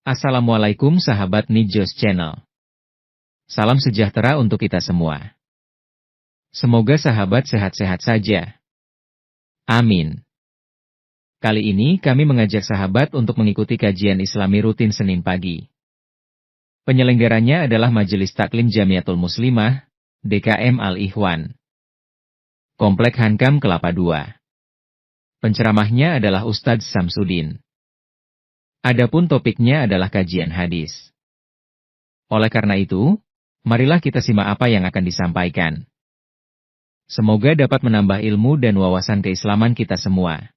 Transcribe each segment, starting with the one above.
Assalamualaikum sahabat Nijos Channel. Salam sejahtera untuk kita semua. Semoga sahabat sehat-sehat saja. Amin. Kali ini kami mengajak sahabat untuk mengikuti kajian Islami rutin Senin pagi. Penyelenggaranya adalah Majelis Taklim Jamiatul Muslimah, DKM Al-Ikhwan, Komplek Hankam Kelapa II. Penceramahnya adalah Ustadz Samsudin. Adapun topiknya adalah kajian hadis. Oleh karena itu, marilah kita simak apa yang akan disampaikan. Semoga dapat menambah ilmu dan wawasan keislaman kita semua.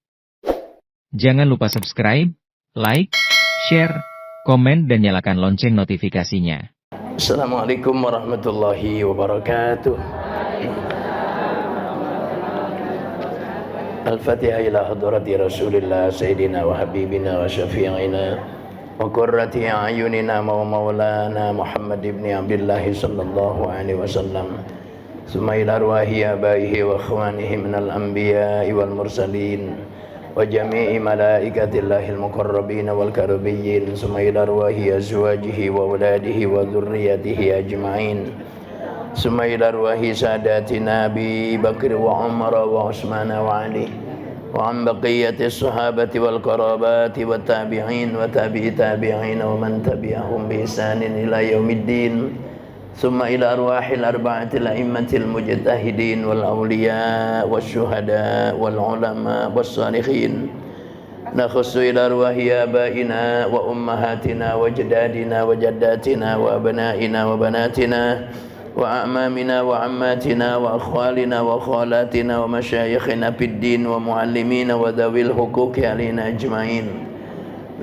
Jangan lupa subscribe, like, share, komen dan nyalakan lonceng notifikasinya. Assalamualaikum warahmatullahi wabarakatuh. Al-Fatihah ila hadrati Rasulillah Sayyidina wa Habibina wa Syafi'ina wa qurrati a'yunina wa maulana Muhammad ibn Abdullah sallallahu alaihi wasallam. Summa ila arwahi abaihi wa akhwanihi minal anbiya'i wal mursalin wa jami'i malaikatillahil muqarrabin wal karabiyyin. Summa ila arwahi azwajihi wa auladihi wa dhurriyyatihi ajma'in. Summa ila arwahi sadatina Abi Bakr wa Umar wa Utsman wa Ali wa an baqiyati sahabati wal qarabati wat tabi'in wa tabi'i tabi'in wa man tabi'ahum bi ihsanin ila yaumiddin. Summa ila arwahil arba'atil a'immatil mujtahidin wal awliya wasyuhada wal ulama was salihin. Nakhussu ila arwahi abaina wa ummahatina wa jaddadina wa jaddatina wa abnaina wa banatina wa a'mamina wa ammatina wa akhwalina wa khalatina wa masyayikhina fid din wa muallimina wa dhawil huquqi alaina ajma'in.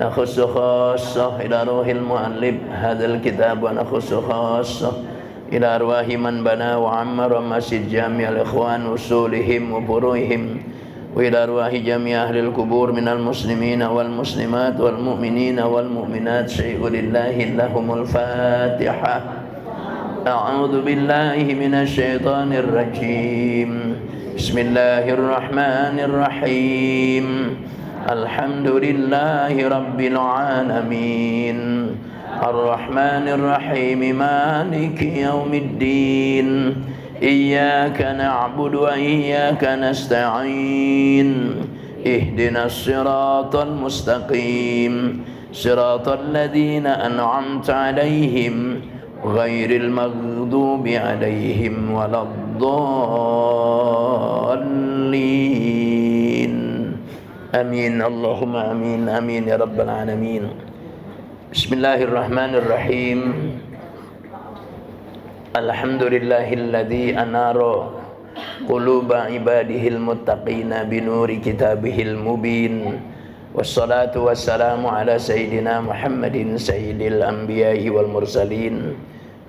Nakhussu khassah ila ruhil muallif hadzal kitab wa nakhussu khassah ila arwahi man bana wa ammara masjid jami'al ikhwan usulihim wa furu'ihim wa ila arwahi jami' ahlil kubur minal muslimina wal muslimat wal mu'minina wal mu'minat syai'u lillahi lahumul fatihah. أعوذ بالله من الشيطان الرجيم بسم الله الرحمن الرحيم الحمد لله رب العالمين الرحمن الرحيم مالك يوم الدين إياك نعبد وإياك نستعين اهدنا الصراط المستقيم صراط الذين أنعمت عليهم غير المغضوب عليهم ولا الضالين آمين اللهم آمين آمين يا رب العالمين. بسم الله الرحمن الرحيم الحمد لله الذي أنار قلوب عباده المتقين بنور كتابه المبين والصلاة والسلام على سيدنا محمد سيد الأنبياء والمرسلين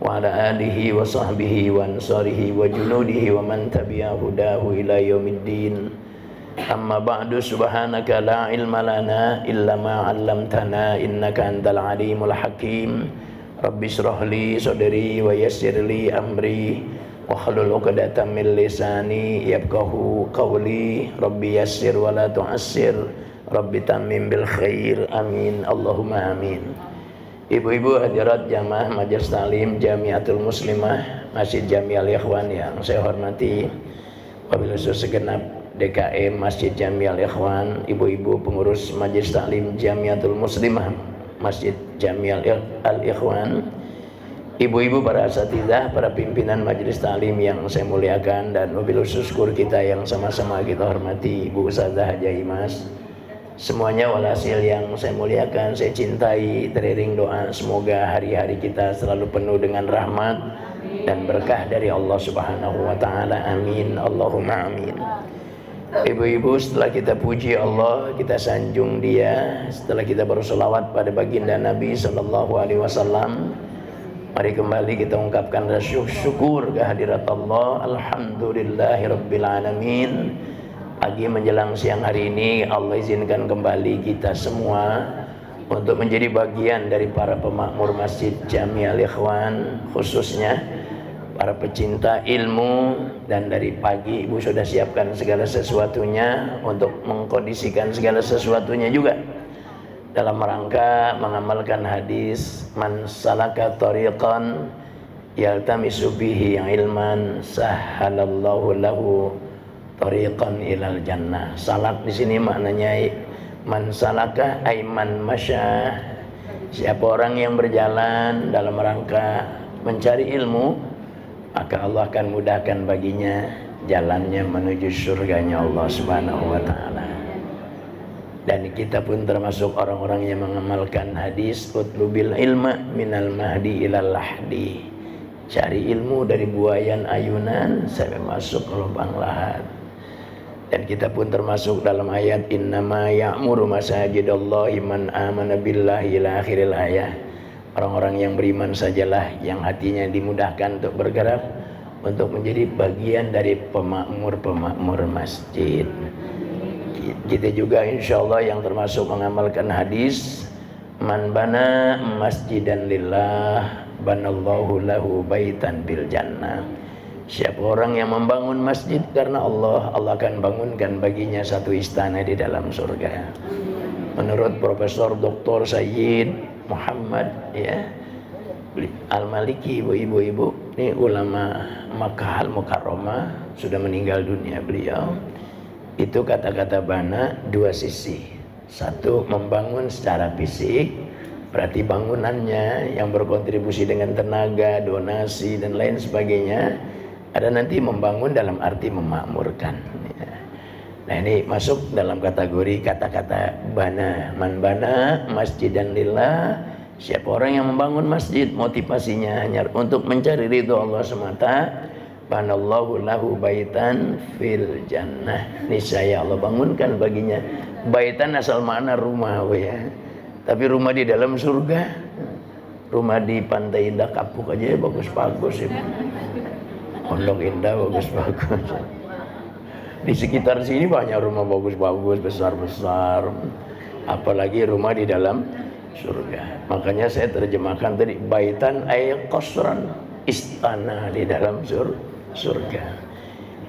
وعلى آله وصحبه وأنصاره وجنوده ومن تبع هداه إلى يوم الدين. أما بعد سبحانك لا علم لنا إلا ما علمتنا إنك أنت العليم الحكيم. رب اشرح لي صدري ويسر لي أمري واحلل عقدة من لساني يفقهوا قولي. رب يسر ولا تعسر Rabbi tamim bil khair amin Allahumma amin. Ibu-ibu hadirat jamaah Majelis Taklim Jamiatul Muslimah Masjid Jami Al-Ikhwan yang saya hormati, wabil khusus segenap DKM Masjid Jami Al-Ikhwan, ibu-ibu pengurus Majelis Taklim Jamiatul Muslimah Masjid Jami Al-Ikhwan, ibu-ibu para asatidzah, para pimpinan Majelis Taklim yang saya muliakan, dan wabil khusus guru kita yang sama-sama kita hormati, Ibu Ustadzah Haja Imas. Semuanya walhasil yang saya muliakan, saya cintai, teriring doa semoga hari-hari kita selalu penuh dengan rahmat dan berkah dari Allah Subhanahu wa taala. Amin Allahumma amin. Ibu-ibu, setelah kita puji Allah, kita sanjung Dia, setelah kita bersolawat pada baginda Nabi sallallahu alaihi wasallam, mari kembali kita ungkapkan rasa syukur kehadirat Allah. Alhamdulillahirabbil alamin. Pagi menjelang siang hari ini Allah izinkan kembali kita semua untuk menjadi bagian dari para pemakmur Masjid Jami Al-Ikhwan, khususnya para pecinta ilmu, dan dari pagi Ibu sudah siapkan segala sesuatunya untuk mengkondisikan segala sesuatunya juga dalam rangka mengamalkan hadis man salaka tariqan yaltamisu bihi ilman sahhalallahu lahu tariqan ilal jannah. Salak di sini maknanya man salaka ay man masya, siapa orang yang berjalan dalam rangka mencari ilmu, maka Allah akan mudahkan baginya jalannya menuju surganya Allah Subhanahu wa taala. Dan kita pun termasuk orang-orang yang mengamalkan hadis utlubil ilma minal mahdi ilal lahdi. Cari ilmu dari buayan ayunan sampai masuk ke lubang lahat. Dan kita pun termasuk dalam ayat innama ya'muru masajidallahi man amana billahi ila akhiril ayat. Orang-orang yang beriman sajalah yang hatinya dimudahkan untuk bergerak untuk menjadi bagian dari pemakmur-pemakmur masjid. Kita juga insya Allah yang termasuk mengamalkan hadis man bana masjidan lillah banallahu lahu baitan bil jannah. Siapa orang yang membangun masjid karena Allah, Allah akan bangunkan baginya satu istana di dalam surga. Menurut Profesor Dr. Sayyid Muhammad ya Al-Maliki, ibu-ibu, ini ulama Makkah Al-Mukarramah, sudah meninggal dunia beliau. Itu kata-kata bana dua sisi. Satu, membangun secara fisik, berarti bangunannya yang berkontribusi dengan tenaga, donasi dan lain sebagainya. Ada nanti membangun dalam arti memakmurkan. Nah ini masuk dalam kategori kata-kata bana. Man bana masjidan lillah, siapa orang yang membangun masjid motivasinya hanya untuk mencari ridho Allah semata, banallahu lahu baitan fil jannah. Niscaya Allah bangunkan baginya. Baitan asal makna rumah ya. Tapi rumah di dalam surga. Rumah di Pantai Indah Kapuk aja bagus-bagus ya. Pondok Indah bagus-bagus. Di sekitar sini banyak rumah bagus-bagus, besar-besar. Apalagi rumah di dalam surga. Makanya saya terjemahkan tadi baitan ay qasran, istana di dalam surga.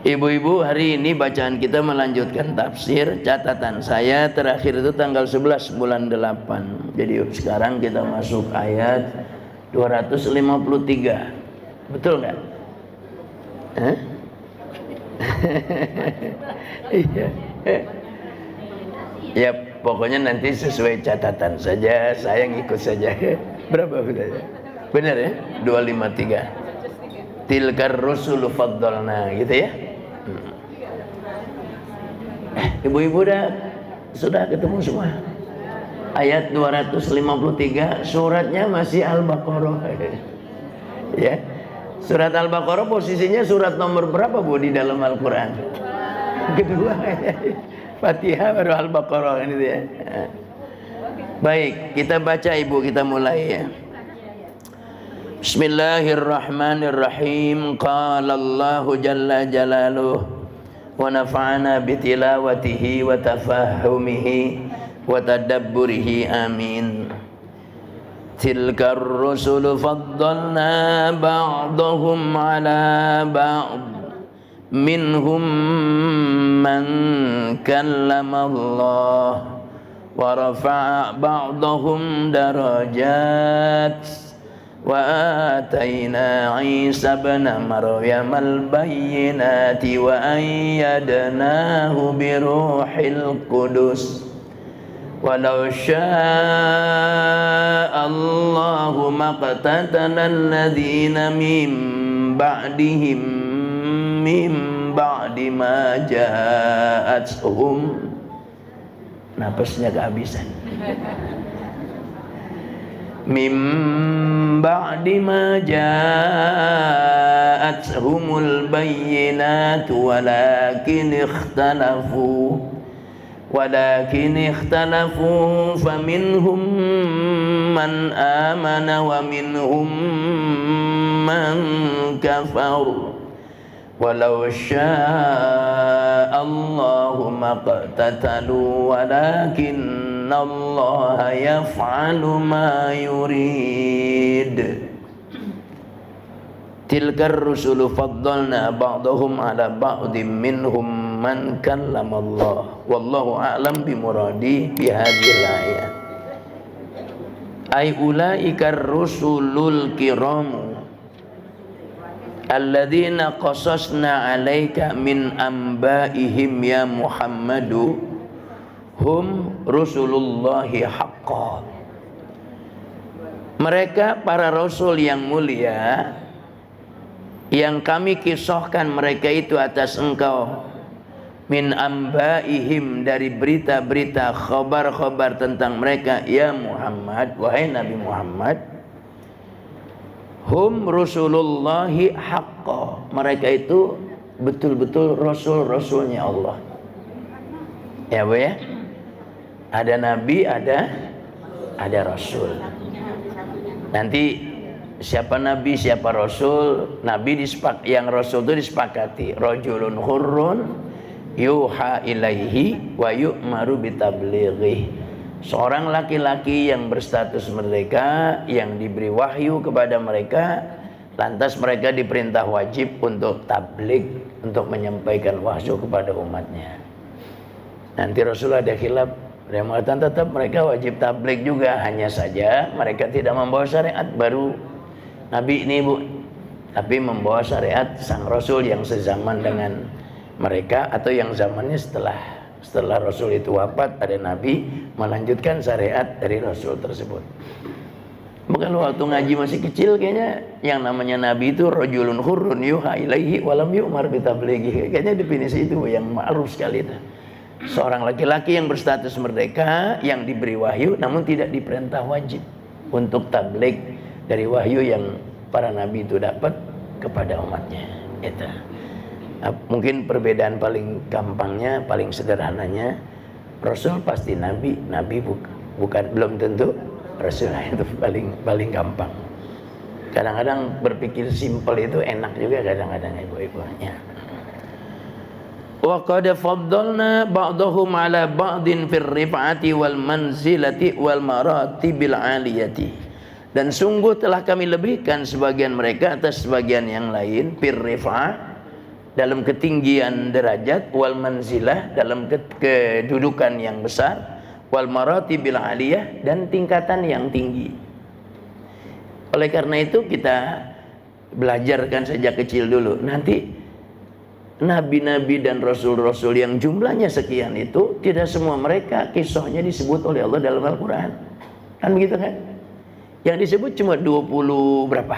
Ibu-ibu, hari ini bacaan kita melanjutkan tafsir. Catatan saya terakhir itu tanggal 11 bulan 8. Jadi sekarang kita masuk ayat 253. Betul nggak? Iya. Ya pokoknya nanti sesuai catatan saja, saya ngikut saja. Berapa bedanya? Benar ya? 253. Tilkar rusulu faddalna, gitu ya. Ibu-ibu sudah ketemu semua. Ayat 253, suratnya masih Al-Baqarah. Ya. Surat Al-Baqarah posisinya surat nomor berapa Bu di dalam Al-Quran? Kedua. Fatihah baru Al-Baqarah ini ya. Baik, kita baca Ibu, kita mulai ya. Bismillahirrahmanirrahim. Qala Allahu jalla jalaluh wa nafa'ana bitilawatihi wa tafahumihi wa tadabburihi amin. Tilkar rusulu faddalna ba'dahum ala ba'd minhum man kallama Allah wa rafa'a ba'dahum darajat wa atayna Isa ibn Maryam al-bayyinati wa ayyadnahu bi ruhil qudus. Walau syaa Allahu maqtatala alladhina min ba'dihim min ba'di ma ja'atuhum. Napasnya kehabisan. Min ba'di ma ja'atuhumul bayyinatu walakin ikhtalafu faminhum man amana wa minhum man kafar walau syaa Allahu maqtatalu walakinna Allah yaf'alu ma yurid. Tilkar rusulu faddalna ba'dahum ala ba'dim minhum man kallamallah wallahu a'lam bimuradi bihadhil ayat. Ay ulaikar rusulul kiramu alladzina qasasna 'alaika min ambaihim ya Muhammadu hum rusulullahi haqqan. Mereka para rasul yang mulia yang kami kisahkan mereka itu atas engkau, min ambaihim, dari berita-berita khabar-khabar tentang mereka ya Muhammad, wahai Nabi Muhammad, hum rusulullahi haqqa, mereka itu betul-betul rasul-rasulnya Allah. Ya Bu ya, ada nabi, ada rasul. Nanti siapa nabi, siapa rasul? Nabi yang rasul itu disepakati, rajulun hurrun yuha ilaihi wa yu'maru bitablighi. Seorang laki-laki yang berstatus merdeka, yang diberi wahyu kepada mereka, lantas mereka diperintah wajib untuk tabligh, untuk menyampaikan wahyu kepada umatnya. Nanti Rasul ada khilaf, yang mengatakan tetap mereka wajib tabligh juga, hanya saja mereka tidak membawa syariat baru Nabi ini Bu, tapi membawa syariat sang Rasul yang sezaman dengan mereka, atau yang zamannya setelah Rasul itu wafat, ada Nabi melanjutkan syariat dari Rasul tersebut. Bukan waktu ngaji masih kecil kayaknya yang namanya Nabi itu rajulun hurrun yuha ilaihi walam yu'mar bitablighi. Kayaknya definisi itu yang ma'ruf sekali itu. Seorang laki-laki yang berstatus merdeka, yang diberi wahyu namun tidak diperintah wajib untuk tabligh dari wahyu yang para nabi itu dapat kepada umatnya. Itu. Mungkin perbedaan paling gampangnya, paling sederhananya, Rasul pasti nabi, bukan belum tentu Rasul. Itu paling gampang. Kadang-kadang berpikir simpel itu enak juga kadang-kadang ibu-ibunya. Wa qad faddalna ba'dahum 'ala ba'din fir rif'ati wal manzilati wal maratibil 'aliyati. Dan sungguh telah kami lebihkan sebagian mereka atas sebagian yang lain, fir rif'ah, dalam ketinggian derajat, wal manzilah, dalam kedudukan yang besar, wal maratibil 'aliyah, dan tingkatan yang tinggi. Oleh karena itu kita belajarkan sejak kecil dulu. Nanti nabi-nabi dan rasul-rasul yang jumlahnya sekian itu, tidak semua mereka kisahnya disebut oleh Allah dalam Al-Quran. Kan begitu kan? Yang disebut cuma 20 berapa?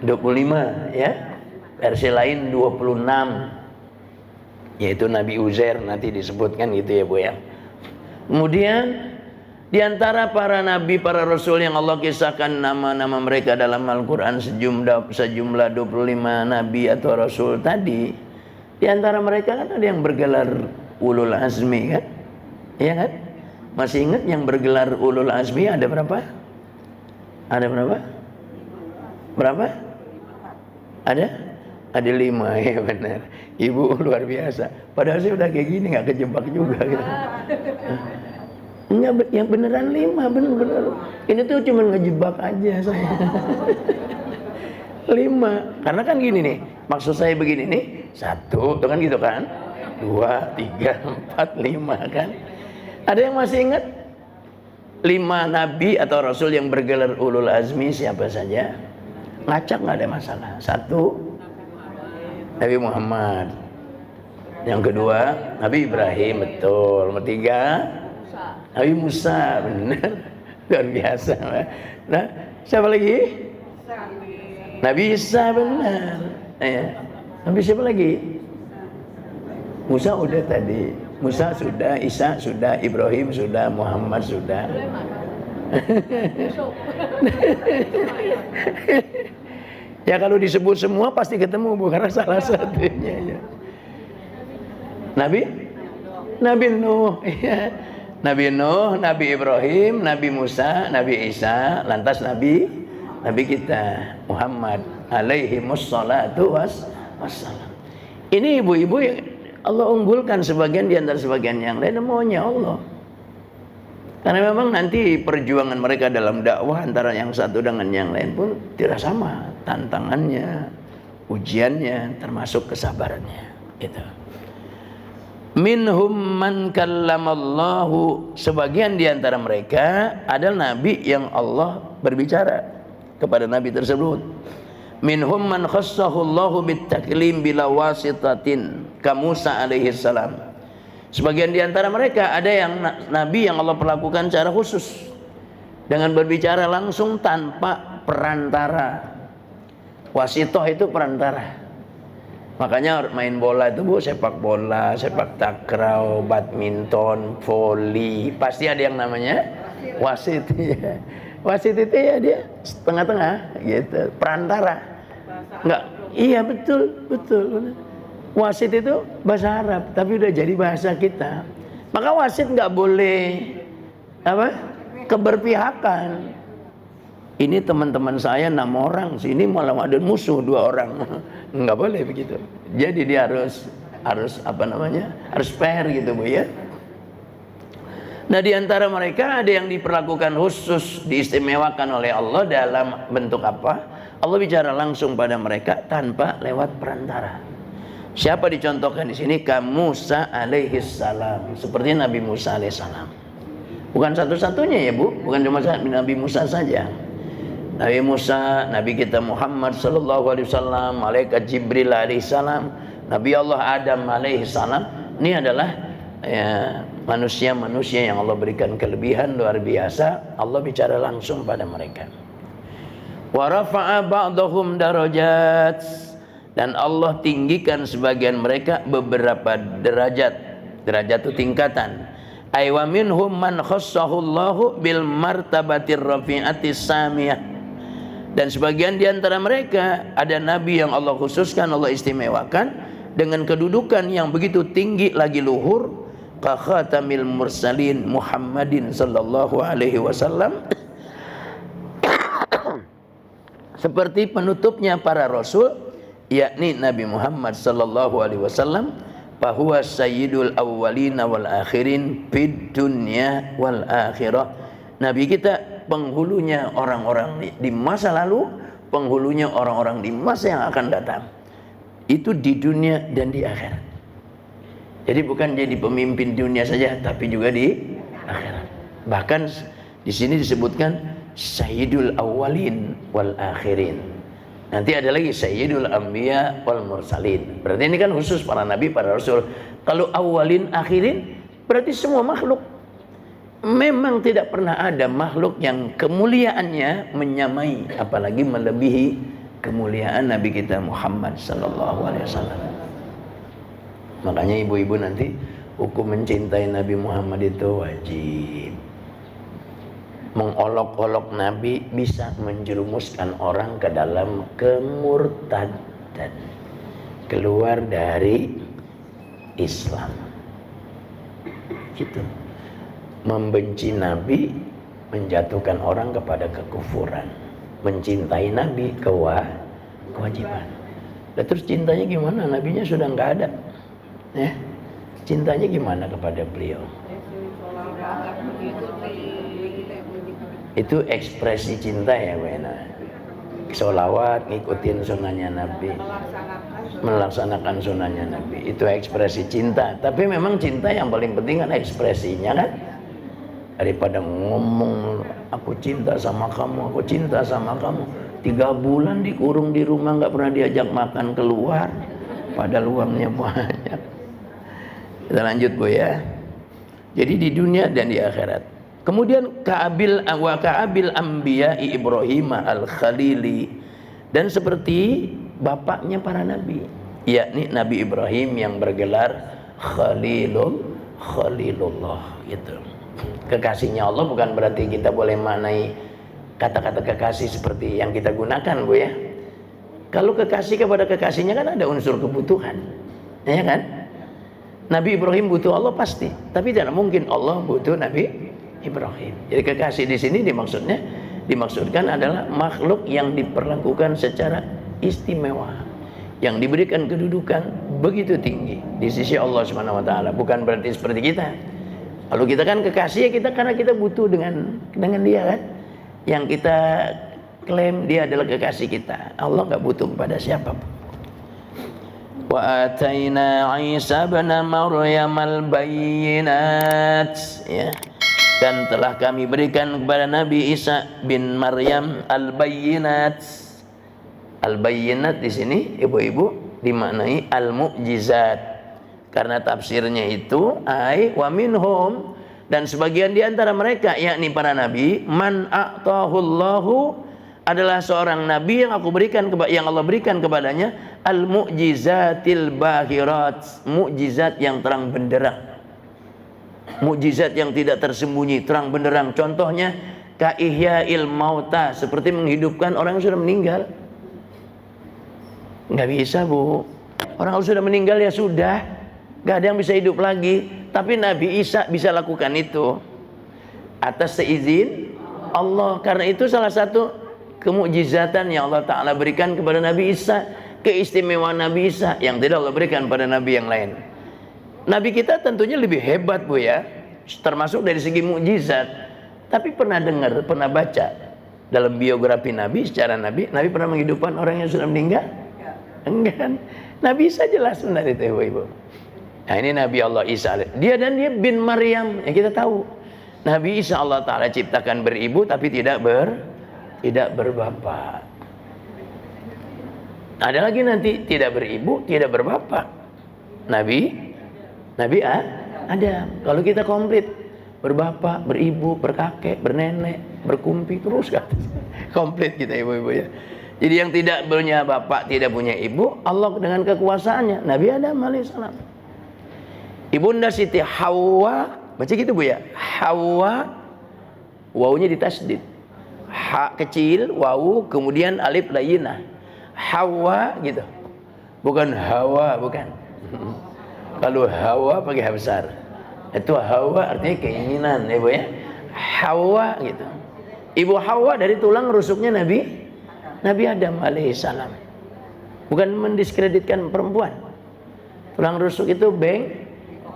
25 ya. Versi lain 26. Yaitu Nabi Uzair nanti disebutkan gitu ya Bu ya. Kemudian di antara para nabi, para rasul yang Allah kisahkan nama-nama mereka dalam Al-Quran sejumlah 25 nabi atau rasul tadi, di antara mereka kan ada yang bergelar ulul azmi kan? Iya kan? Masih ingat yang bergelar ulul azmi ada berapa? Ada berapa? Berapa? Ada 5 ya benar. Ibu luar biasa. Padahal saya udah kayak gini nggak kejebak juga gitu. Yang beneran 5 bener. Ini tuh cuma ngejebak aja saya. 5. Karena kan gini nih. Maksud saya begini nih. 1, tuh kan gitu kan. 2, 3, 4, 5 kan. Ada yang masih ingat? 5 nabi atau rasul yang bergelar ulul azmi siapa saja? Ngacak nggak ada masalah. 1, Nabi Muhammad. Yang kedua Nabi Ibrahim, betul. Nomor 3 Nabi Musa, benar. Luar biasa. Nah, siapa lagi? Nabi Isa, benar. Nabi siapa lagi? Musa udah tadi. Musa sudah, Isa sudah, Ibrahim sudah, Muhammad sudah. Ya kalau disebut semua pasti ketemu bukan salah satunya ya. Nabi Nuh ya. Nabi Nuh, Nabi Ibrahim, Nabi Musa, Nabi Isa, lantas Nabi kita Muhammad alaihi wassalatu wassalam. Ini ibu-ibu yang Allah unggulkan sebagian di antara sebagian yang lain, maunya Allah. Karena memang nanti perjuangan mereka dalam dakwah antara yang satu dengan yang lain pun tidak sama, tantangannya, ujiannya, termasuk kesabarannya. Gitu. Minhum man kallamallahu, sebagian di antara mereka adalah nabi yang Allah berbicara kepada nabi tersebut. Minhum man khassahu Allahu bitaklim bila wasitatin ka Musa alaihi salam. Sebagian di antara mereka ada yang nabi yang Allah perlakukan secara khusus dengan berbicara langsung tanpa perantara. Wasitoh itu perantara. Makanya main bola itu Bu, sepak bola, sepak takraw, badminton, voli, pasti ada yang namanya wasit. Wasit itu ya dia tengah-tengah gitu, perantara. Enggak, iya betul. Wasit itu bahasa Arab, tapi udah jadi bahasa kita. Maka wasit nggak boleh keberpihakan. Ini teman-teman saya 6 orang, sini malah ada musuh 2 orang. Nggak boleh begitu. Jadi dia harus harus fair gitu Bu ya. Nah di antara mereka ada yang diperlakukan khusus, diistimewakan oleh Allah dalam bentuk apa? Allah bicara langsung pada mereka tanpa lewat perantara. Siapa dicontohkan di sini? Ka Musa alaihi salam, seperti Nabi Musa alaihi salam. Bukan satu-satunya ya Bu, bukan cuma Nabi Musa saja. Nabi Musa, Nabi kita Muhammad sallallahu alaihi wasallam, malaikat Jibril alaihi salam, Nabi Allah Adam alaihi salam. Ini adalah manusia-manusia yang Allah berikan kelebihan luar biasa. Allah bicara langsung pada mereka. Wa rafa'a ba'dahum darajat, dan Allah tinggikan sebagian mereka beberapa derajat. Derajat itu tingkatan. Aywa minhum man khassahu Allahu bil martabatir rafi'atis samiyah. Dan sebagian di antara mereka ada nabi yang Allah khususkan, Allah istimewakan dengan kedudukan yang begitu tinggi lagi luhur. Ka khatamil mursalin Muhammadin sallallahu alaihi wasallam. Seperti penutupnya para rasul, yakni Nabi Muhammad sallallahu alaihi wasallam, bahwa sayyidul awwalina wal akhirin fid dunya wal akhirah. Nabi kita penghulunya orang-orang di masa lalu, penghulunya orang-orang di masa yang akan datang. Itu di dunia dan di akhirat. Jadi bukan jadi pemimpin dunia saja, tapi juga di akhirat. Bahkan di sini disebutkan sayyidul awwalin wal akhirin. Nanti ada lagi sayyidul anbiya wal mursalin. Berarti ini kan khusus para nabi, para rasul. Kalau awalin akhirin berarti semua makhluk. Memang tidak pernah ada makhluk yang kemuliaannya menyamai, apalagi melebihi kemuliaan Nabi kita Muhammad sallallahu alaihi wasallam. Makanya ibu-ibu nanti hukum mencintai Nabi Muhammad itu wajib. Mengolok-olok Nabi bisa menjerumuskan orang ke dalam kemurtadan, keluar dari Islam. Gitu. Membenci Nabi menjatuhkan orang kepada kekufuran. Mencintai Nabi kewajiban. Nah, terus cintanya gimana? Nabinya sudah nggak ada. Ya. Cintanya gimana kepada beliau? Itu ekspresi cinta ya Wena. Sholawat, ngikutin sunnahnya Nabi, melaksanakan sunnahnya Nabi, itu ekspresi cinta. Tapi memang cinta yang paling penting kan ekspresinya kan. Daripada ngomong aku cinta sama kamu, aku cinta sama kamu, 3 bulan dikurung di rumah, nggak pernah diajak makan keluar, padahal uangnya banyak. Kita lanjut Bu ya. Jadi di dunia dan di akhirat. Kemudian ka'abil anbiya Ibrahim al-Khalili, dan seperti bapaknya para nabi, yakni Nabi Ibrahim yang bergelar Khalilullah gitu. Kekasihnya Allah bukan berarti kita boleh maknai kata-kata kekasih seperti yang kita gunakan Bu ya. Kalau kekasih kepada kekasihnya kan ada unsur kebutuhan, ya kan? Nabi Ibrahim butuh Allah pasti, tapi tidak mungkin Allah butuh Nabi Ibrahim. Jadi kekasih di sini dimaksudkan adalah makhluk yang diperlakukan secara istimewa, yang diberikan kedudukan begitu tinggi di sisi Allah Subhanahu wa taala. Bukan berarti seperti kita. Kalau kita kan kekasih ya kita karena kita butuh dengan dia kan. Yang kita klaim dia adalah kekasih kita. Allah nggak butuh kepada siapapun. Wa ataina Isa bin Maryam al-bayyinat, ya. Dan telah kami berikan kepada Nabi Isa bin Maryam al-bayyinat. Al-bayyinat di sini ibu-ibu dimaknai al-mu'jizat. Karena tafsirnya itu ai wa minhum, dan sebagian di antara mereka yakni para nabi, man a'tahullahu, adalah seorang nabi yang Allah berikan kepadanya al-mu'jizatil bahirat, mukjizat yang terang benderang. Mukjizat yang tidak tersembunyi, terang benderang. Contohnya ka ihya'il mauta, seperti menghidupkan orang yang sudah meninggal. Nggak bisa, Bu. Orang kalau sudah meninggal ya sudah, nggak ada yang bisa hidup lagi. Tapi Nabi Isa bisa lakukan itu atas seizin Allah. Karena itu salah satu kemukjizatan yang Allah Ta'ala berikan kepada Nabi Isa, keistimewaan Nabi Isa yang tidak Allah berikan pada Nabi yang lain. Nabi kita tentunya lebih hebat, Bu, ya, termasuk dari segi mukjizat. Tapi pernah dengar, pernah baca dalam biografi Nabi, secara Nabi pernah menghidupkan orang yang sudah meninggal? Enggak kan? Nabi Isa jelas benar itu, ibu-ibu. Nah, ini Nabi Allah Isa. Dia bin Maryam, yang kita tahu. Nabi Isa Allah Ta'ala ciptakan beribu tapi tidak berbapak. Ada lagi nanti tidak beribu, tidak berbapak. Nabi Adam. Kalau kita komplit, berbapak, beribu, berkakek, bernenek, berkumpi, terus kan. Komplit kita, ibu-ibu, ya. Jadi yang tidak punya bapak, tidak punya ibu, Allah dengan kekuasaannya, Nabi Adam alaihissalam. Ibunda Siti Hawa, baca gitu, Bu, ya. Hawa, wawunya ditasdid. Ha kecil, wawu, kemudian alif layyinah. Hawa gitu. Bukan Hawa, bukan. Kalau Hawa pakai ha besar. Itu Hawa artinya keinginan, ya, Bu, ya. Hawa gitu. Ibu Hawa dari tulang rusuknya Nabi Adam alaihissalam. Bukan mendiskreditkan perempuan. Tulang rusuk itu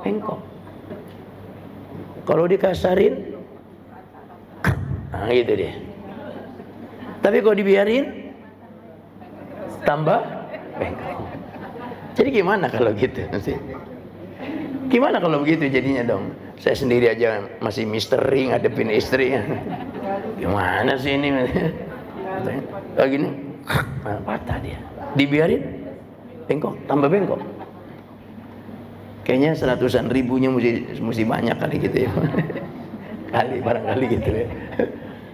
bengkok. Kalau dikasarin, nah gitu dia. Tapi kalau dibiarin, tambah bengkok. Jadi gimana kalau gitu? Gimana kalau begitu jadinya dong? Saya sendiri aja masih misteri ngadepin istri. Gimana sih ini? Kayak gini, patah dia. Dibiarin, bengkok, tambah bengkok. Kayaknya 100-an ribunya mesti banyak kali gitu, ya. Barangkali gitu, ya.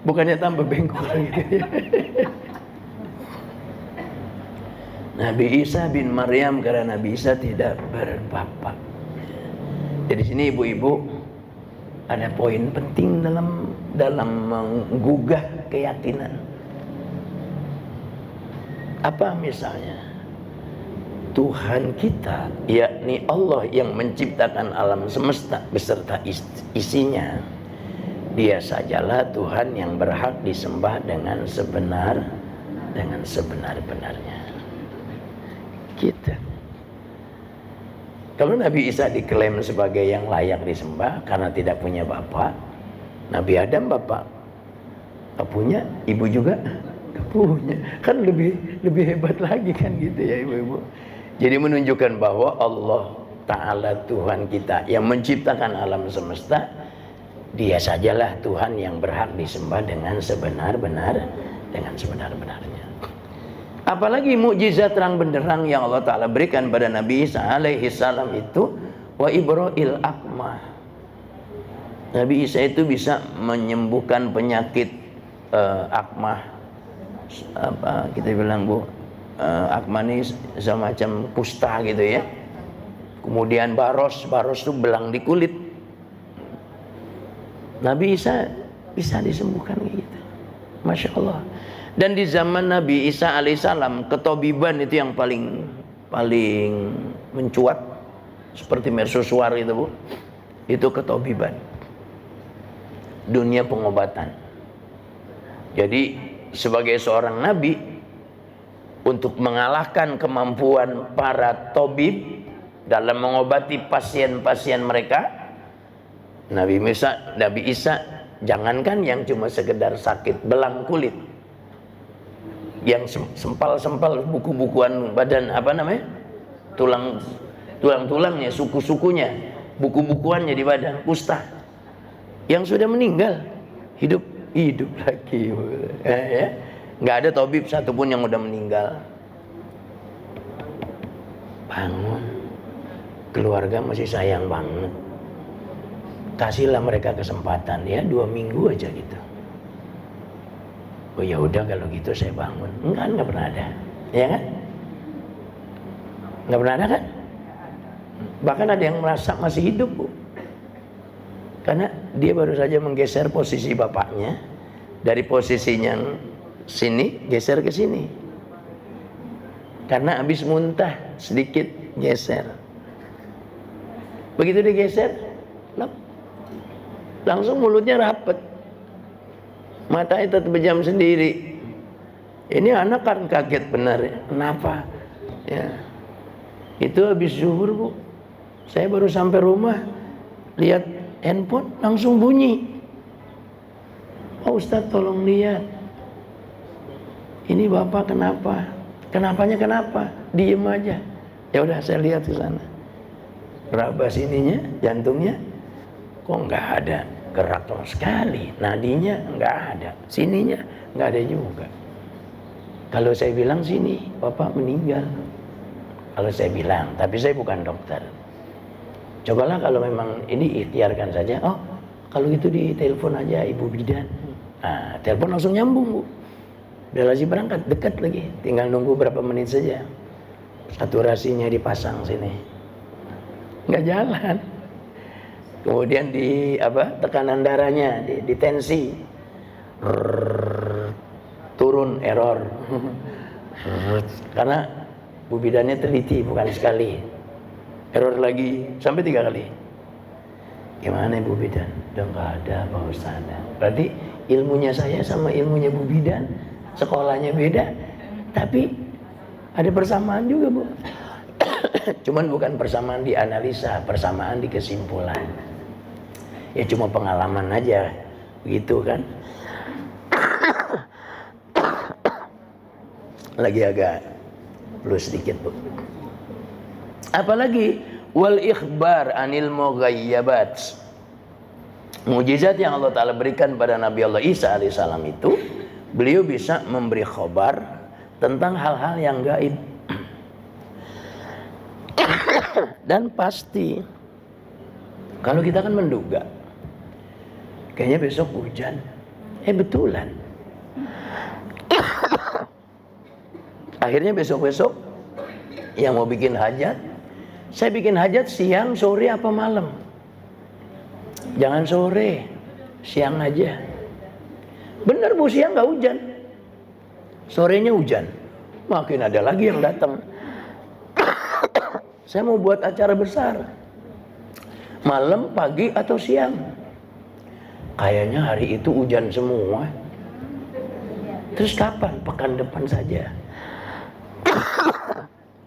Bukannya tambah bengkok gitu, ya. Nabi Isa bin Maryam, karena Nabi Isa tidak berbapak. Jadi sini ibu-ibu ada poin penting dalam menggugah keyakinan. Apa misalnya? Tuhan kita, yakni Allah yang menciptakan alam semesta beserta isinya, Dia sajalah Tuhan yang berhak disembah dengan sebenar-benarnya. Gitu. Kalau Nabi Isa diklaim sebagai yang layak disembah karena tidak punya bapak, Nabi Adam bapak, gak punya, ibu juga gak punya, kan lebih hebat lagi kan gitu, ya, ibu-ibu. Jadi menunjukkan bahwa Allah Ta'ala Tuhan kita yang menciptakan alam semesta, Dia sajalah Tuhan yang berhak disembah dengan sebenar-benarnya. Apalagi mukjizat terang benderang yang Allah Ta'ala berikan pada Nabi Isa alaihi salam itu, wa ibra'il akmah. Nabi Isa itu bisa menyembuhkan penyakit akmah. Apa kita bilang, Bu? Akmah ini semacam kusta gitu, ya. Kemudian baros itu belang di kulit. Nabi Isa bisa disembuhkan gitu. Masya Allah. Dan di zaman Nabi Isa alaihissalam, ketobiban itu yang paling mencuat, seperti mercusuar itu, Bu. Itu ketobiban, dunia pengobatan. Jadi sebagai seorang nabi, untuk mengalahkan kemampuan para tabib dalam mengobati pasien-pasien mereka, Nabi Isa jangankan yang cuma sekedar sakit belang kulit, yang sempal-sempal buku-bukuan badan, apa namanya, tulang-tulangnya, suku-sukunya, buku-bukuannya di badan, kusta, yang sudah meninggal hidup lagi, ya. Nggak ada tabib satupun yang udah meninggal. Bangun, keluarga masih sayang banget, kasihlah mereka kesempatan, ya 2 minggu aja gitu. Oh ya udah kalau gitu saya bangun. Nggak pernah ada, ya kan? Nggak pernah ada kan? Bahkan ada yang merasa masih hidup, Bu, karena dia baru saja menggeser posisi bapaknya dari posisinya sini geser ke sini, karena habis muntah sedikit geser. Begitu digeser, langsung mulutnya rapet, matanya tetap berjam sendiri. Ini anak kan kaget benar ya. Kenapa? Ya, itu habis zuhur, Bu. Saya baru sampai rumah, lihat handphone langsung bunyi. Oh Ustadz, tolong lihat, ini bapak kenapa? Kenapanya kenapa? Diem aja. Ya udah saya lihat ke sana. Raba sininya, jantungnya kok nggak ada gerak sama sekali. Nadinya nggak ada, sininya nggak ada juga. Kalau saya bilang sini, bapak meninggal. Kalau saya bilang, tapi saya bukan dokter. Cobalah kalau memang ini ikhtiarkan saja. Oh, kalau gitu ditelepon aja Ibu Bidan. Nah, telepon langsung nyambung, Bu. Udah lagi berangkat, dekat lagi. Tinggal nunggu berapa menit saja. Saturasinya dipasang sini. Nggak jalan. Kemudian tekanan darahnya, di tensi. Turun, error. Karena Bu Bidannya teliti, bukan sekali. Error lagi sampai 3 kali. Gimana Bu Bidan? Udah nggak ada Pak Ustadz. Berarti ilmunya saya sama ilmunya Bu Bidan, sekolahnya beda, tapi ada persamaan juga, Bu. Cuman bukan persamaan di analisa, persamaan di kesimpulan. Ya cuma pengalaman aja, begitu kan? Lagi agak plus sedikit, Bu. Apalagi wal ikhbar anil mughayyabat. Mujizat yang Allah Ta'ala berikan pada Nabi Allah Isa alaihissalam itu, beliau bisa memberi khabar tentang hal-hal yang gaib. Dan pasti kalau kita kan menduga kayaknya besok hujan, betulan. Akhirnya besok-besok yang mau bikin hajat, saya bikin hajat siang, sore, apa malam. Jangan sore, siang aja. Bener, Bu, siang gak hujan, sorenya hujan. Makin ada lagi yang datang. Saya mau buat acara besar, malam, pagi, atau siang. Kayaknya hari itu hujan semua. Terus kapan? Pekan depan saja.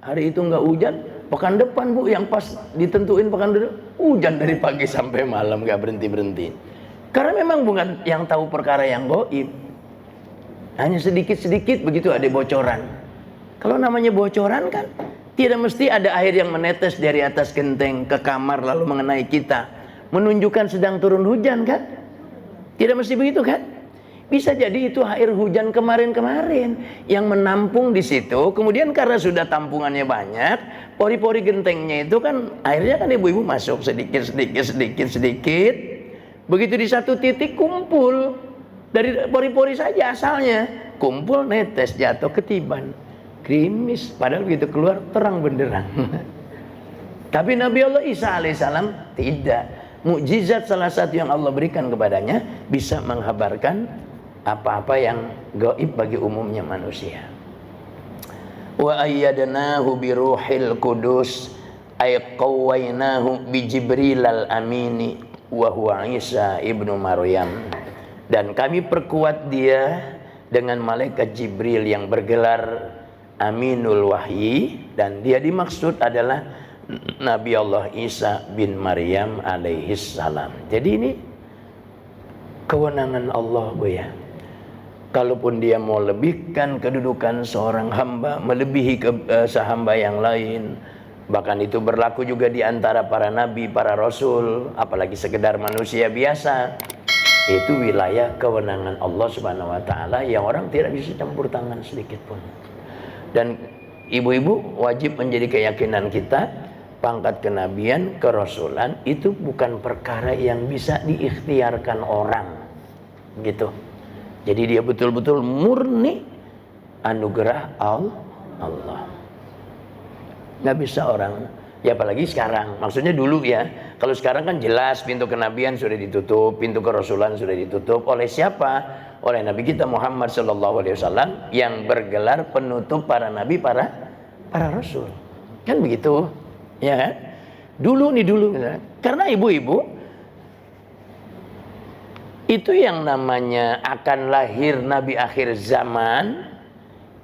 Hari itu nggak hujan, pekan depan, Bu, yang pas ditentuin pekan depan hujan dari pagi sampai malam, nggak berhenti. Karena memang bukan yang tahu perkara yang gaib. Hanya sedikit-sedikit begitu ada bocoran. Kalau namanya bocoran kan tidak mesti ada air yang menetes dari atas genteng ke kamar lalu mengenai kita, menunjukkan sedang turun hujan kan? Tidak mesti begitu kan? Bisa jadi itu air hujan kemarin-kemarin yang menampung di situ. Kemudian karena sudah tampungannya banyak, pori-pori gentengnya itu kan airnya kan ibu-ibu masuk sedikit. Begitu di satu titik kumpul dari pori-pori saja asalnya, kumpul, netes, jatuh, ketiban, gerimis. Padahal begitu keluar terang benderang. Tapi Nabi Allah Isa alaihissalam tidak. Mukjizat salah satu yang Allah berikan kepadanya bisa menghabarkan apa-apa yang gaib bagi umumnya manusia. Wa ayyadnahu bi ruhil qudus ay qawwainahu bi Jibril al-amini wa huwa Isa ibnu Maryam. Dan kami perkuat dia dengan malaikat Jibril yang bergelar Aminul Wahyi, dan dia dimaksud adalah Nabi Allah Isa bin Maryam alaihis salam. Jadi ini kewenangan Allah, Bu ya. Kalaupun dia mau lebihkan kedudukan seorang hamba melebihi sehamba yang lain, bahkan itu berlaku juga di antara para nabi, para rasul, apalagi sekedar manusia biasa, itu wilayah kewenangan Allah Subhanahu wa taala yang orang tidak bisa campur tangan sedikit pun. Dan ibu-ibu, wajib menjadi keyakinan kita, pangkat kenabian, kerasulan itu bukan perkara yang bisa diikhtiarkan orang, gitu. Jadi dia betul-betul murni anugerah Allah. Nggak bisa orang, ya apalagi sekarang, maksudnya dulu ya. Kalau sekarang kan jelas pintu kenabian sudah ditutup, pintu kerasulan sudah ditutup. Oleh siapa? Oleh Nabi kita Muhammad SAW yang bergelar penutup para nabi, para rasul. Kan begitu, ya kan? Dulu. Karena ibu-ibu, itu yang namanya akan lahir Nabi akhir zaman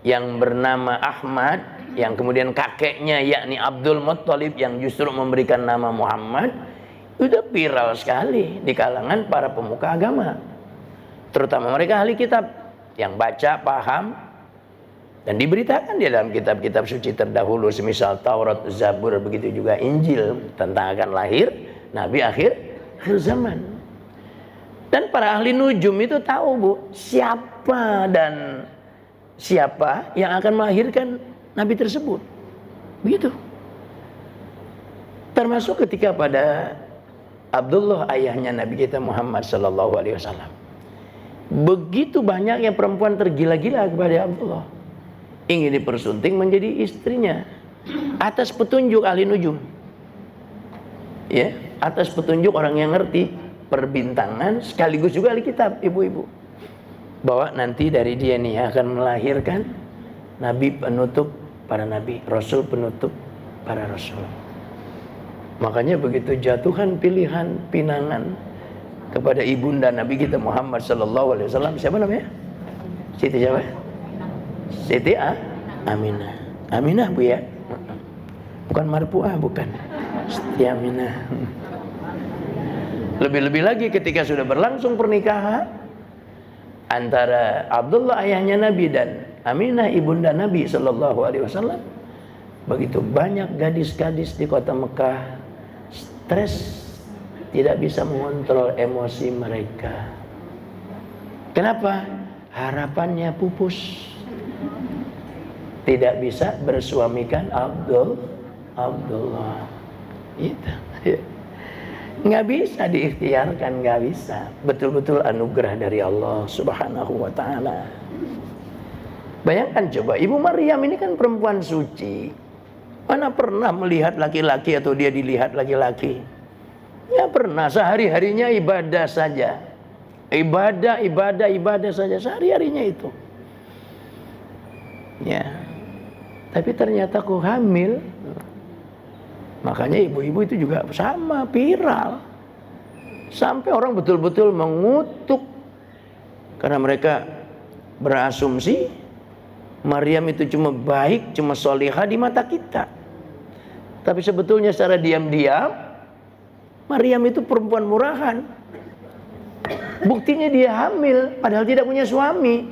yang bernama Ahmad, yang kemudian kakeknya yakni Abdul Muttalib yang justru memberikan nama Muhammad, udah viral sekali di kalangan para pemuka agama, terutama mereka ahli kitab yang baca, paham, dan diberitakan di dalam kitab-kitab suci terdahulu semisal Taurat, Zabur, begitu juga Injil tentang akan lahir Nabi akhir zaman. Dan para ahli nujum itu tahu, Bu, siapa yang akan melahirkan Nabi tersebut. Begitu. Termasuk ketika pada Abdullah, ayahnya Nabi kita Muhammad SAW. Begitu banyaknya perempuan tergila-gila kepada Abdullah, ingin dipersunting menjadi istrinya atas petunjuk ahli nujum. Ya, atas petunjuk orang yang ngerti perbintangan sekaligus juga ahli kitab, ibu-ibu, bahwa nanti dari dia nih akan melahirkan nabi penutup para nabi, rasul penutup para rasul. Makanya begitu jatuhan pilihan pinangan kepada ibunda Nabi kita Muhammad SAW, siapa namanya? Siti siapa? Siti Aminah. Aminah, Bu ya, bukan marpuah, bukan. Siti Aminah. Lebih-lebih lagi ketika sudah berlangsung pernikahan antara Abdullah ayahnya Nabi dan Aminah ibunda Nabi SAW, begitu banyak gadis-gadis di kota Mekah stres, tidak bisa mengontrol emosi mereka. Kenapa? Harapannya pupus, tidak bisa bersuamikan Abdullah. Itu. Nggak bisa diikhtiarkan, nggak bisa. Betul-betul anugerah dari Allah Subhanahu wa ta'ala. Bayangkan coba, Ibu Maryam ini kan perempuan suci. Mana pernah melihat laki-laki atau dia dilihat laki-laki? Ya pernah, sehari-harinya ibadah saja. Ibadah saja sehari-harinya itu. Ya. Tapi ternyata kok hamil. Makanya ibu-ibu itu juga sama, viral. Sampai orang betul-betul mengutuk. Karena mereka berasumsi Maryam itu cuma baik, cuma solihah di mata kita. Tapi sebetulnya secara diam-diam Maryam itu perempuan murahan. Buktinya dia hamil padahal tidak punya suami,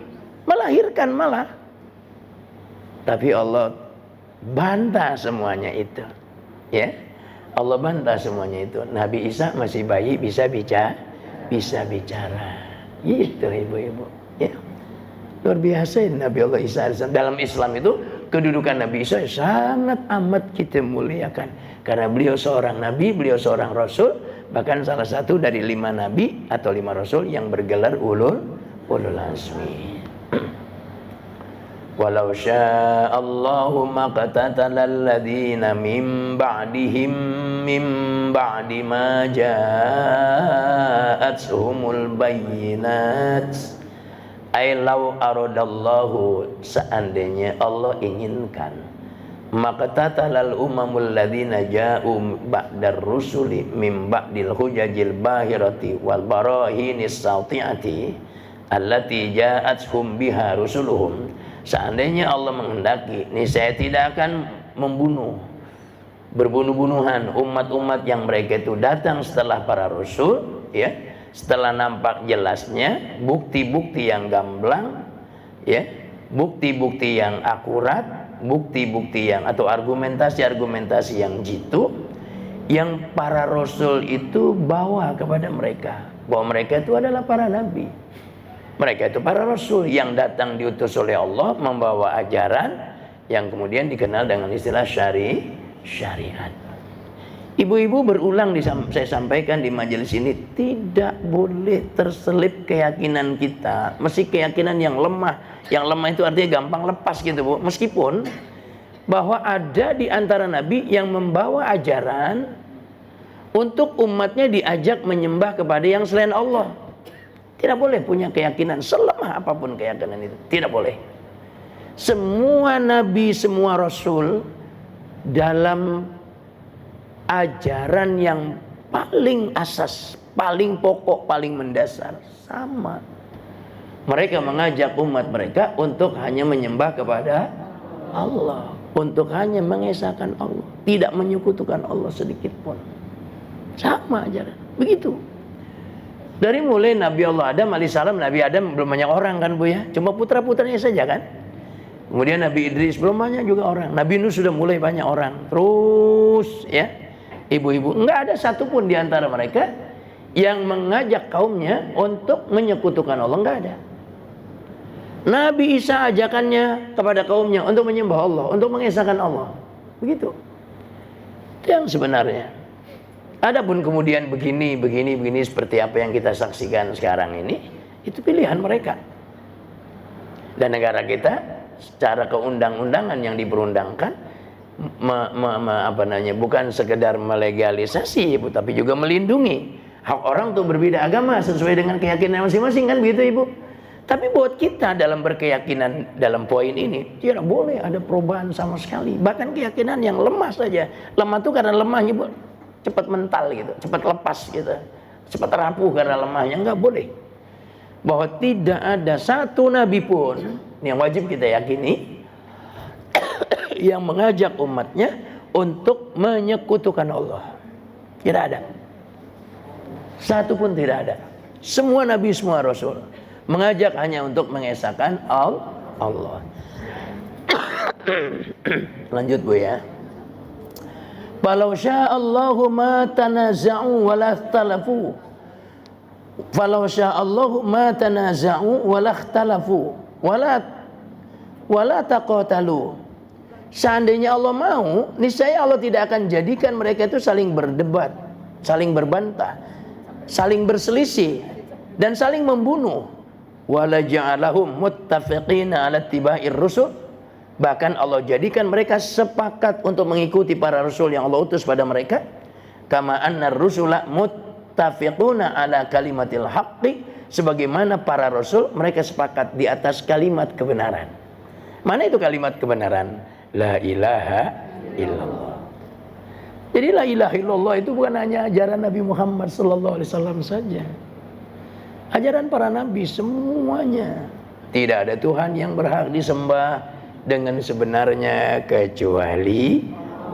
melahirkan malah. Tapi Allah bantah semuanya itu. Ya, Allah bantah semuanya itu. Nabi Isa masih bayi, bisa bicara. Gitu ibu-ibu. Ya, luar biasa Nabi Allah Isa. Dalam Islam itu kedudukan Nabi Isa sangat amat kita muliakan. Karena beliau seorang nabi, beliau seorang rasul, bahkan salah satu dari 5 nabi atau 5 rasul yang bergelar ulul azmi. Walau sya'allahu maqtatalal ladzina min ba'dihim min ba'di ma ja'atuhumul bayyinat. Ay law aradallahu, seandainya Allah inginkan, maqtatalal umamul ladzina ja'u ba'dar rusuli min ba'dil hujajil bahirati wal barahinis sati'ati allati ja'atuhum biha rusuluhum. Seandainya Allah menghendaki, nih saya tidak akan membunuh berbunuh-bunuhan umat-umat yang mereka itu datang setelah para rasul, ya, setelah nampak jelasnya bukti-bukti yang gamblang, ya, bukti-bukti yang akurat, bukti-bukti yang atau argumentasi-argumentasi yang jitu yang para rasul itu bawa kepada mereka, bahwa mereka itu adalah para nabi. Mereka itu para rasul yang datang diutus oleh Allah membawa ajaran yang kemudian dikenal dengan istilah syariat. Ibu-ibu berulang saya sampaikan di majelis ini, tidak boleh terselip keyakinan kita, mesti keyakinan yang lemah. Yang lemah itu artinya gampang lepas gitu, Bu. Meskipun bahwa ada di antara nabi yang membawa ajaran untuk umatnya diajak menyembah kepada yang selain Allah. Tidak boleh punya keyakinan selemah apapun keyakinan itu. Tidak boleh. Semua nabi, semua rasul dalam ajaran yang paling asas, paling pokok, paling mendasar sama. Mereka mengajak umat mereka untuk hanya menyembah kepada Allah, untuk hanya mengesahkan Allah, tidak menyekutukan Allah sedikit pun. Sama ajaran. Begitu. Dari mulai Nabi Allah Adam alaihissalam, Nabi Adam belum banyak orang kan, Bu, ya, cuma putra-putranya saja kan. Kemudian Nabi Idris belum banyak juga orang. Nabi Nuh sudah mulai banyak orang. Terus, ya, ibu-ibu, enggak ada satupun di antara mereka yang mengajak kaumnya untuk menyekutukan Allah, enggak ada. Nabi Isa ajakannya kepada kaumnya untuk menyembah Allah, untuk mengesahkan Allah. Begitu. Itu yang sebenarnya. Adapun kemudian begini seperti apa yang kita saksikan sekarang ini, itu pilihan mereka. Dan negara kita secara keundang-undangan yang diperundangkan bukan sekedar melegalisasi, Ibu, tapi juga melindungi hak orang untuk berbeda agama sesuai dengan keyakinan masing-masing, kan begitu, Ibu. Tapi buat kita dalam berkeyakinan dalam poin ini tidak boleh ada perubahan sama sekali. Bahkan keyakinan yang lemah saja. Lemah itu karena lemahnya, Bu, cepat mental gitu, cepat lepas gitu, cepat rapuh karena lemahnya. Enggak boleh. Bahwa tidak ada satu nabi pun yang wajib kita yakini yang mengajak umatnya untuk menyekutukan Allah. Tidak ada. Satu pun tidak ada. Semua nabi, semua rasul mengajak hanya untuk mengesahkan Allah. Lanjut, Bu, ya. Falau sya'allahu ma tanaza'u wa la ikhtalafu. Falau sya'allahu ma tanaza'u wa la ikhtalafu wa la taqatalu. Seandainya Allah mau, niscaya Allah tidak akan jadikan mereka itu saling berdebat, saling berbantah, saling berselisih dan saling membunuh. Wala ja'alahum muttafiqina 'ala ittiba'ir rusul. Bahkan Allah jadikan mereka sepakat untuk mengikuti para rasul yang Allah utus pada mereka. Kama anna rusula muttafiquna 'ala kalimatil haqqi. Sebagaimana para rasul mereka sepakat di atas kalimat kebenaran. Mana itu kalimat kebenaran? La ilaha illallah. Jadi la ilaha illallah itu bukan hanya ajaran Nabi Muhammad sallallahu alaihi wasallam saja. Ajaran para nabi semuanya. Tidak ada Tuhan yang berhak disembah dengan sebenarnya kecuali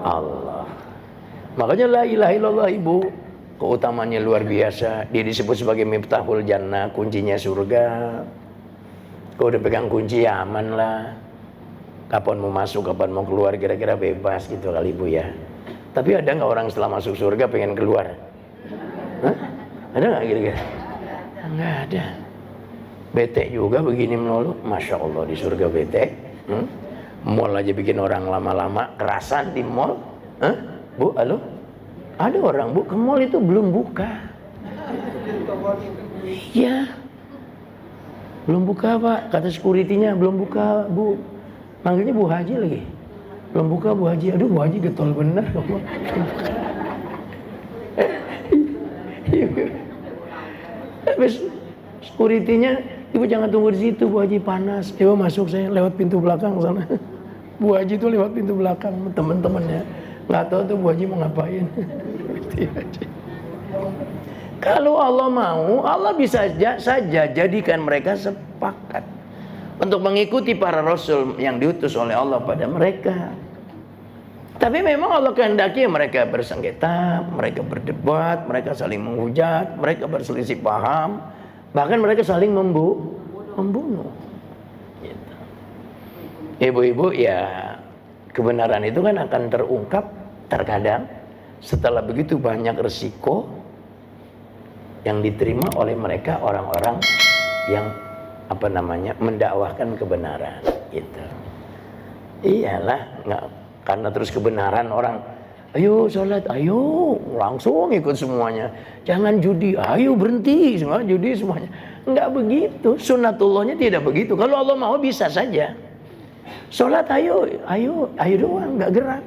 Allah. Makanya la ilaha illallah, Ibu, keutamaannya luar biasa. Dia disebut sebagai miftahul jannah, kuncinya surga. Kau udah pegang kunci ya aman lah. Kapan mau masuk, kapan mau keluar, kira-kira bebas gitu kali, Ibu, ya. Tapi ada nggak orang setelah masuk surga pengen keluar? Hah? Ada nggak kira-kira? Nggak ada. Bete juga begini melulu. Masya Allah, di surga bete. Mall aja bikin orang lama-lama kerasan di mall. Bu, halo? Ada orang, Bu, ke mall itu belum buka. Iya. Belum buka, Pak. Kata security-nya belum buka, Bu. Manggilnya Bu Haji lagi. Belum buka, Bu Haji. Aduh, Bu Haji getol bener. Habis security-nya, Ibu jangan tunggu di situ, Bu Haji, panas. Ibu masuk, saya lewat pintu belakang sana. Bu Haji tuh lewat pintu belakang teman-temannya. Nggak tahu tuh Bu Haji mau ngapain. Kalau Allah mau, Allah bisa saja jadikan mereka sepakat untuk mengikuti para rasul yang diutus oleh Allah pada mereka. Tapi memang Allah kehendaki mereka bersengketa, mereka berdebat, mereka saling menghujat, mereka berselisih paham, bahkan mereka saling membunuh. Gitu. Ibu-ibu, ya kebenaran itu kan akan terungkap terkadang setelah begitu banyak resiko yang diterima oleh mereka orang-orang yang mendakwahkan kebenaran. Gitu. Iyalah, nggak. Karena terus kebenaran orang, ayo sholat, ayo langsung ikut semuanya. Jangan judi, ayo berhenti semua judi semuanya. Enggak begitu, sunnatullahnya tidak begitu. Kalau Allah mau bisa saja. Sholat ayo doang, nggak gerak.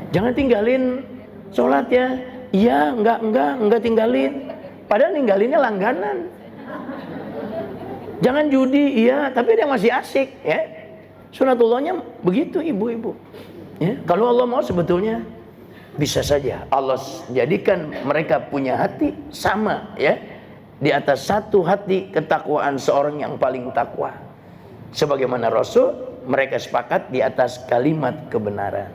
Jangan tinggalin sholat ya. Iya, enggak tinggalin. Padahal ninggalinnya langganan. Jangan judi, iya, tapi dia masih asik ya. Sunatullahnya begitu ibu-ibu. Ya, kalau Allah mau sebetulnya bisa saja Allah jadikan mereka punya hati sama ya, di atas satu hati ketakwaan seorang yang paling takwa. Sebagaimana Rasul, mereka sepakat di atas kalimat kebenaran.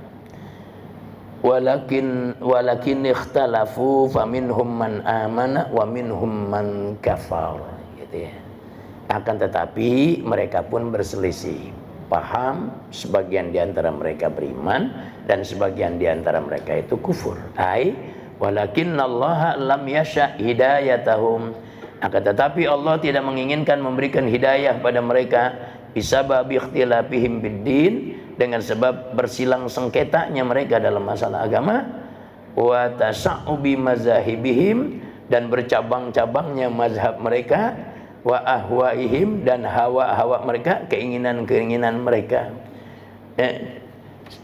Walakin ikhtalafu faminhum man amana wa minhum man kafar, gitu ya. Akan tetapi mereka pun berselisih paham, sebagian di antara mereka beriman dan sebagian di antara mereka itu kufur. Walakinnallaha lam yasha hidayatahum. Akan tetapi Allah tidak menginginkan memberikan hidayah pada mereka bisababi ikhtilafihim biddin, dengan sebab bersilang sengketanya mereka dalam masalah agama, wa tasa'ubi mazahibihim, dan bercabang-cabangnya mazhab mereka, wa ahwaihim, dan hawa-hawa mereka, keinginan-keinginan mereka.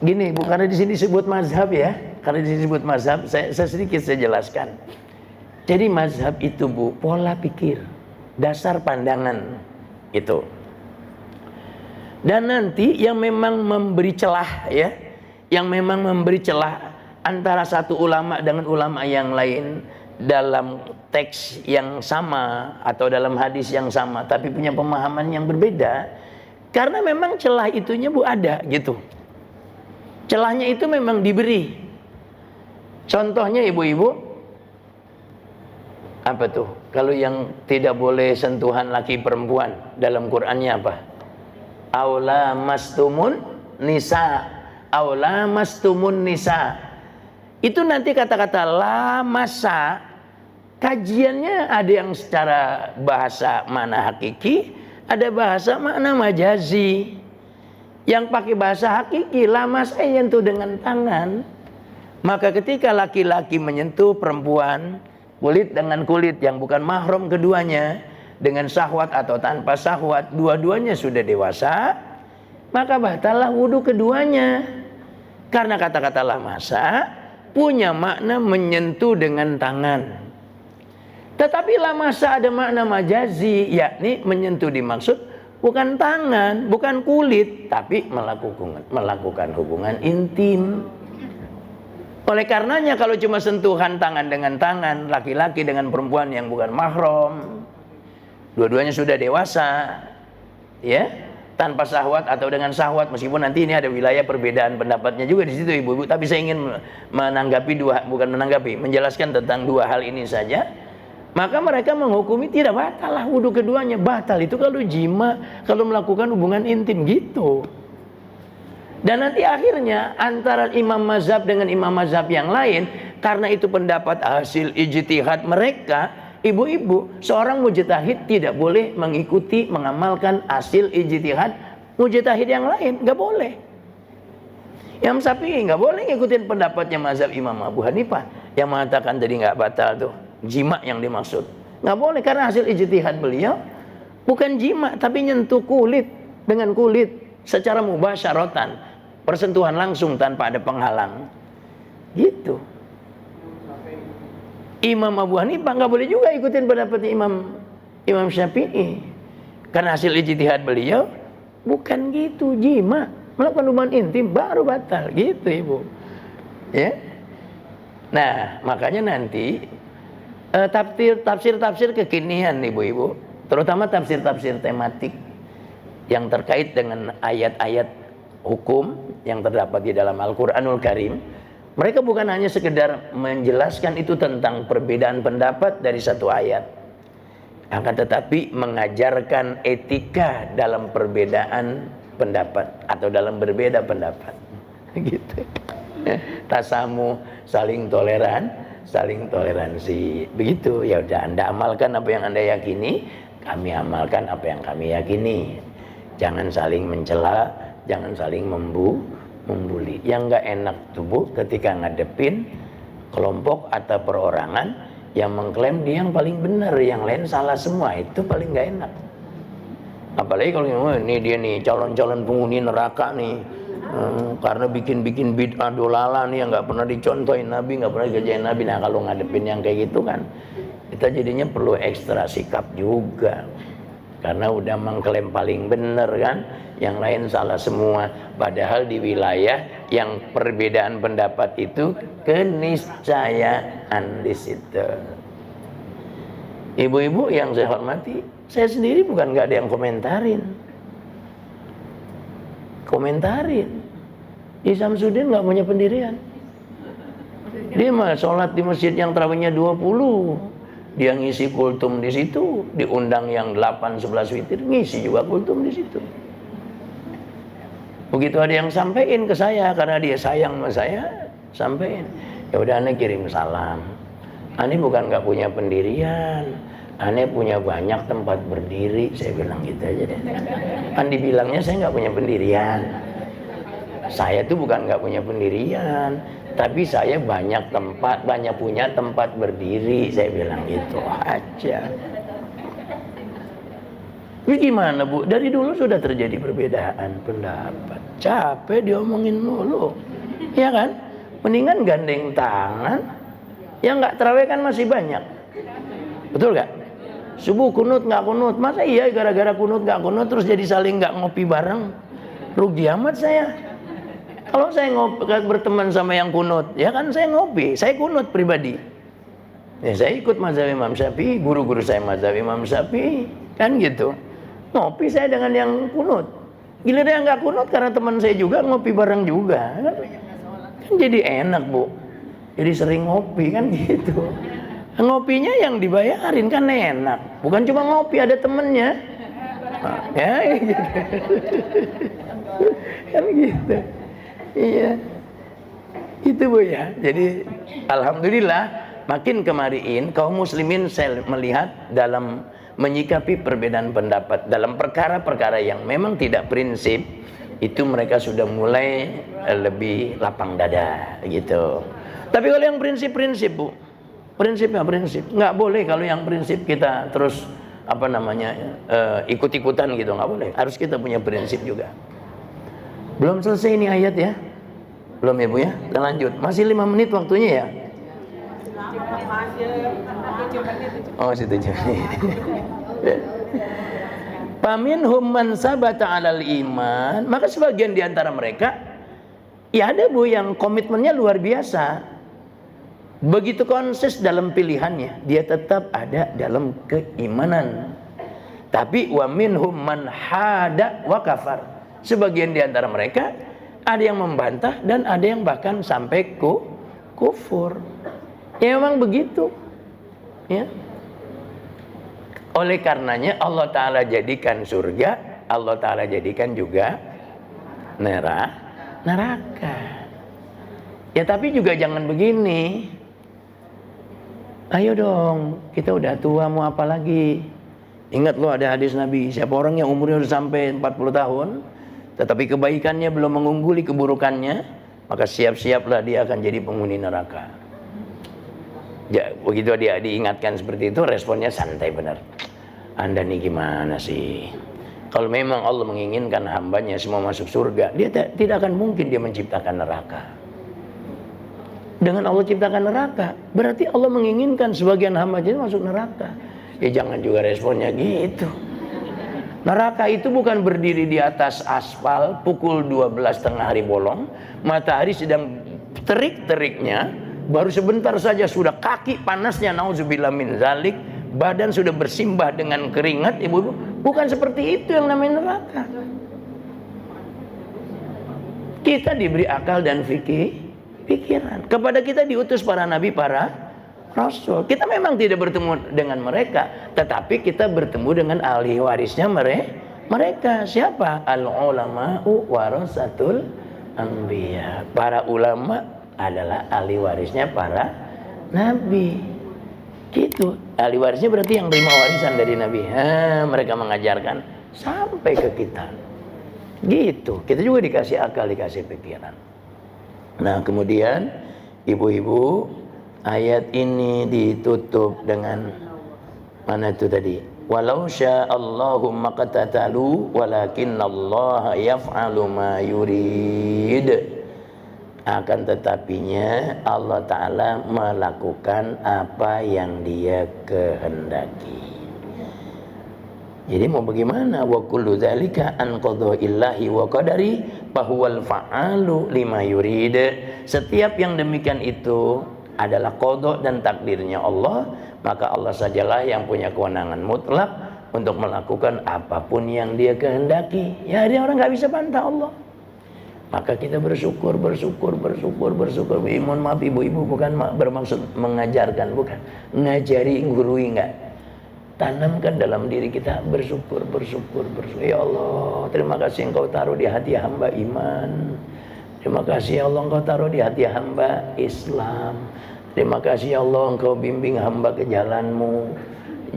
Gini Bu, karena di sini disebut mazhab ya, karena di sini disebut mazhab, saya sedikit saya jelaskan. Jadi mazhab itu Bu, pola pikir, dasar pandangan itu. Dan nanti yang memang memberi celah ya, yang memang memberi celah antara satu ulama dengan ulama yang lain dalam teks yang sama atau dalam hadis yang sama tapi punya pemahaman yang berbeda, karena memang celah itunya Bu ada gitu. Celahnya itu memang diberi. Contohnya ibu-ibu, apa tuh? Kalau yang tidak boleh sentuhan laki perempuan dalam Qur'annya apa? Aula mastumun nisa. Aula mastumun nisa. Itu nanti kata-kata la masa, kajiannya ada yang secara bahasa makna hakiki, ada bahasa makna majazi. Yang pakai bahasa hakiki, la masa menyentuh dengan tangan. Maka ketika laki-laki menyentuh perempuan, kulit dengan kulit yang bukan mahram keduanya, dengan syahwat atau tanpa syahwat, dua-duanya sudah dewasa, maka batalah wudu keduanya. Karena kata-kata la masa punya makna menyentuh dengan tangan. Tetapi la masa ada makna majazi, yakni menyentuh dimaksud bukan tangan, bukan kulit, tapi melakukan hubungan intim. Oleh karenanya kalau cuma sentuhan tangan dengan tangan, laki-laki dengan perempuan yang bukan mahram, dua-duanya sudah dewasa, ya, tanpa syahwat atau dengan syahwat, meskipun nanti ini ada wilayah perbedaan pendapatnya juga di situ ibu-ibu, tapi saya ingin menjelaskan tentang dua hal ini saja. Maka mereka menghukumi tidak batal lah wudu keduanya. Batal itu kalau jima, kalau melakukan hubungan intim gitu. Dan nanti akhirnya antara imam mazhab dengan imam mazhab yang lain, karena itu pendapat hasil ijtihad mereka, ibu-ibu, seorang mujtahid tidak boleh mengikuti, mengamalkan hasil ijtihad mujtahid yang lain, nggak boleh. Imam Syafi'i nggak boleh ngikutin pendapatnya mazhab Imam Abu Hanifah yang mengatakan tadi nggak batal tuh jima yang dimaksud, nggak boleh, karena hasil ijtihad beliau bukan jima tapi nyentuh kulit dengan kulit secara mubasyaratan, persentuhan langsung tanpa ada penghalang gitu. Imam Abu Hanifah nggak boleh juga ikutin pendapatnya Imam Syafi'i, karena hasil ijtihad beliau bukan gitu, jima, melakukan hubungan intim baru batal gitu ibu ya. Nah makanya nanti tafsir kekinian ibu-ibu, terutama tafsir tematik yang terkait dengan ayat-ayat hukum yang terdapat di dalam Al-Quranul Karim, mereka bukan hanya sekedar menjelaskan itu tentang perbedaan pendapat dari satu ayat, akan tetapi mengajarkan etika dalam perbedaan pendapat atau dalam berbeda pendapat. Gitu. Tasamu, saling toleran, saling toleransi. Begitu. Ya udah, Anda amalkan apa yang Anda yakini, kami amalkan apa yang kami yakini. Jangan saling mencela, jangan saling membuli. Yang nggak enak tubuh ketika ngadepin kelompok atau perorangan yang mengklaim dia yang paling benar, yang lain salah semua. Itu paling nggak enak. Apalagi kalau ini dia nih calon-calon penghuni neraka nih, karena bikin bid'ah dolala nih yang nggak pernah dicontohin Nabi, nggak pernah dikerjain Nabi. Nah kalau ngadepin yang kayak gitu kan, kita jadinya perlu ekstra sikap juga, karena udah mengklaim paling benar kan, yang lain salah semua. Padahal di wilayah yang perbedaan pendapat itu keniscayaan di situ. Ibu-ibu yang saya hormati, saya sendiri bukan nggak ada yang komentarin. Di Samsudin nggak punya pendirian. Dia mah sholat di masjid yang tarawihnya 20. Dia ngisi kultum di situ, diundang yang 8-11 witir, ngisi juga kultum di situ. Begitu ada yang sampein ke saya karena dia sayang sama saya, sampein. Ya udah, Ane kirim salam. Ane bukan nggak punya pendirian, Ane punya banyak tempat berdiri. Saya bilang gitu aja deh. Kan dibilangnya saya nggak punya pendirian. Saya tuh bukan nggak punya pendirian, tapi saya banyak punya tempat berdiri. Saya bilang gitu aja. Ini gimana Bu? Dari dulu sudah terjadi perbedaan pendapat. Capek diomongin mulu, ya kan? Mendingan gandeng tangan. Yang nggak terawih kan masih banyak, betul nggak? Subuh kunut nggak kunut, masa iya gara-gara kunut nggak kunut terus jadi saling nggak ngopi bareng? Rugi amat saya. Kalau saya berteman sama yang kunut, ya kan saya ngopi, saya kunut pribadi. Ya saya ikut mazhab Imam Syafi'i, guru-guru saya mazhab Imam Syafi'i, kan gitu. Ngopi saya dengan yang kunut. Giliran yang nggak kunut karena teman saya juga ngopi bareng juga, kan jadi enak Bu. Jadi sering ngopi kan gitu. Ngopinya yang dibayarin kan enak, bukan cuma ngopi ada temennya. Ya gitu. Kan gitu. Iya. Itu Bu ya. Jadi alhamdulillah makin kemarin kaum muslimin saya melihat dalam menyikapi perbedaan pendapat dalam perkara-perkara yang memang tidak prinsip, itu mereka sudah mulai lebih lapang dada gitu. Tapi kalau yang prinsip-prinsip Bu, prinsipnya prinsip, nggak boleh kalau yang prinsip kita terus ikut-ikutan gitu, nggak boleh. Harus kita punya prinsip juga. Belum selesai ini ayat ya, belum ya Bu ya? Kita lanjut, masih 5 menit waktunya ya. Oh situ aja. Faminhum man sabata 'alal iman, maka sebagian di antara mereka ya ada Bu yang komitmennya luar biasa. Begitu konsis dalam pilihannya, dia tetap ada dalam keimanan. Tapi wa minhum man hada wa kafar. Sebagian di antara mereka ada yang membantah dan ada yang bahkan sampai kufur. Ya memang begitu. Ya. Oleh karenanya Allah Ta'ala jadikan surga, Allah Ta'ala jadikan juga neraka. Ya tapi juga jangan begini. Ayo dong, kita udah tua mau apa lagi? Ingat loh ada hadis Nabi, siapa orang yang umurnya udah sampai 40 tahun tetapi kebaikannya belum mengungguli keburukannya, maka siap-siaplah dia akan jadi penghuni neraka. Ya, begitu dia diingatkan seperti itu, responnya santai benar. Anda nih gimana sih? Kalau memang Allah menginginkan hambanya semua masuk surga, dia tidak akan mungkin dia menciptakan neraka. Dengan Allah ciptakan neraka, berarti Allah menginginkan sebagian hamba jadi masuk neraka. Ya jangan juga responnya gitu. Neraka itu bukan berdiri di atas aspal pukul 12 tengah hari bolong, matahari sedang terik-teriknya, baru sebentar saja sudah kaki panasnya, nauzubillah min zalik, badan sudah bersimbah dengan keringat, ibu-ibu. Bukan seperti itu yang namanya neraka. Kita diberi akal dan pikiran. Kepada kita diutus para nabi, para rasul. Kita memang tidak bertemu dengan mereka, tetapi kita bertemu dengan ahli warisnya mereka. Siapa? Al-ulama'u warasatul anbiya. Para ulama adalah ahli warisnya para nabi. Gitu. Ahli warisnya berarti yang terima warisan dari nabi. Mereka mengajarkan sampai ke kita. Gitu. Kita juga dikasih akal, dikasih pikiran. Nah, kemudian ibu-ibu, ayat ini ditutup dengan mana itu tadi? Walau sya'allahu maqtatalu walakinnallaha yaf'alu ma yurid. Akan tetapinya Allah Ta'ala melakukan apa yang Dia kehendaki. Jadi mau bagaimana? Wa kullu dzalika an qada'illahi wa qadari fahuwal fa'alu lima yurid. Setiap yang demikian itu adalah qada dan takdirnya Allah, maka Allah sajalah yang punya kewenangan mutlak untuk melakukan apapun yang Dia kehendaki. Ya, dia orang nggak bisa bantah Allah. Maka kita bersyukur. Mohon maaf ibu-ibu, bukan bermaksud mengajarkan, bukan. Ngajari, gurui enggak. Tanamkan dalam diri kita bersyukur. Ya Allah, terima kasih Engkau taruh di hati hamba iman. Terima kasih ya Allah, Engkau taruh di hati hamba Islam. Terima kasih ya Allah, Engkau bimbing hamba ke jalan-Mu,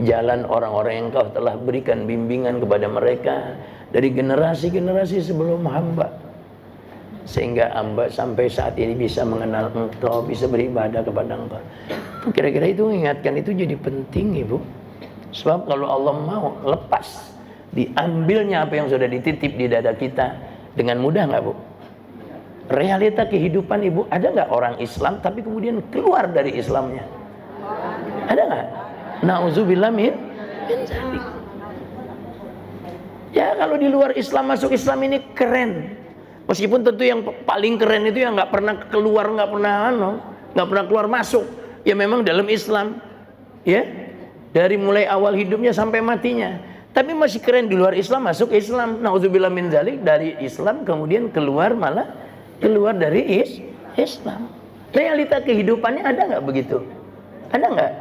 jalan orang-orang yang Engkau telah berikan bimbingan kepada mereka dari generasi-generasi sebelum hamba, sehingga hamba sampai saat ini bisa mengenal Engkau, bisa beribadah kepada Engkau. Kira-kira itu mengingatkan itu jadi penting, Ibu. Sebab kalau Allah mau lepas, diambilnya apa yang sudah dititip di dada kita dengan mudah nggak, Bu? Realita kehidupan, Ibu, ada nggak orang Islam tapi kemudian keluar dari Islamnya? Ada nggak? Nauzubillah min dzalik. Ya, kalau di luar Islam masuk Islam ini keren. Meskipun tentu yang paling keren itu yang nggak pernah keluar, nggak pernah keluar masuk. Ya memang dalam Islam, ya. Dari mulai awal hidupnya sampai matinya. Tapi masih keren di luar Islam, masuk Islam. Nauzubillah min dzalik, dari Islam kemudian keluar dari Islam. Realita kehidupannya ada nggak begitu? Ada nggak?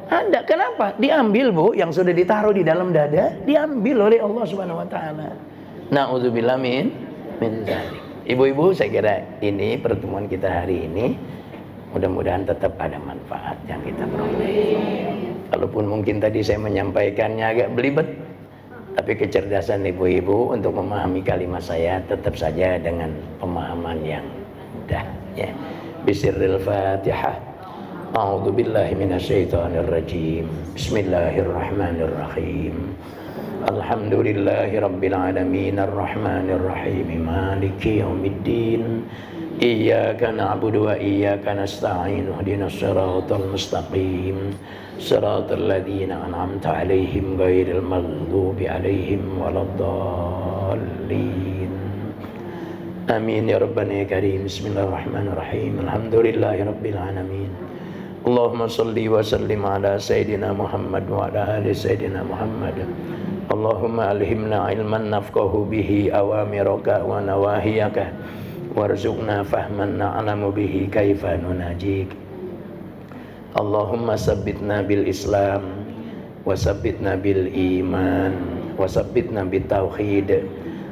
Ada. Kenapa? Diambil, Bu, yang sudah ditaruh di dalam dada, diambil oleh Allah Subhanahu wa taala. Nauzubillah min dzalik. Ibu-ibu, saya kira ini pertemuan kita hari ini mudah-mudahan tetap ada manfaat yang kita peroleh. Kalaupun mungkin tadi saya menyampaikannya agak belibet, tapi kecerdasan ibu-ibu untuk memahami kalimat saya tetap saja dengan pemahaman yang mudah, ya. Bisirril Fatihah. A'udzu billahi minasyaitonir rajim. Bismillahirrahmanirrahim. Alhamdulillahi rabbil alamin arrahmanir rahim maliki yaumiddin. Iyyaka na'budu wa iyyaka nasta'in ihdinas siratal mustaqim siratal ladzina an'amta 'alaihim ghairil maghdubi 'alaihim waladdallin. Amin ya rabbana ya karim. Bismillahirrahmanirrahim. Alhamdulillahi rabbil alamin. Allahumma shalli wa sallim ala sayidina Muhammad wa ala ali sayidina Muhammad. Allahumma alhimna ilman nafqahu bihi awamiraka wa nawahiyaka warzuqna fahman na'lamu bihi kaifa nunajik. Allahumma sabbitna bil Islam wa sabbitna bil iman wa sabbitna bit tauhid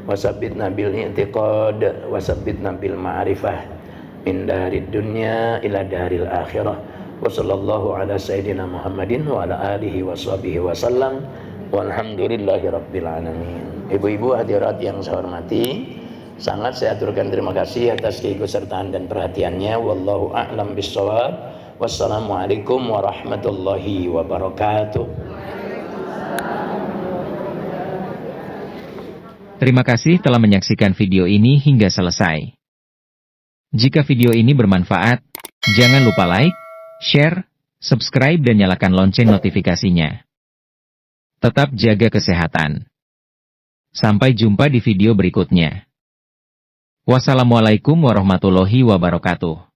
wa sabbitna bil i'tiqad wa sabbitna bil ma'rifah min darid dunya ila daril akhirah. Wa sallallahu ala sayyidina Muhammadin wa ala alihi wa sahbihi wa sallam walhamdulillahi rabbil alamin. Ibu-ibu hadirat yang saya hormati, sangat saya aturkan terima kasih atas keikutsertaan dan perhatiannya. Wallahu a'lam bishawab. Wassalamualaikum warahmatullahi wabarakatuh. Terima kasih telah menyaksikan video ini hingga selesai. Jika video ini bermanfaat, jangan lupa like, share, subscribe dan nyalakan lonceng notifikasinya. Tetap jaga kesehatan. Sampai jumpa di video berikutnya. Wassalamualaikum warahmatullahi wabarakatuh.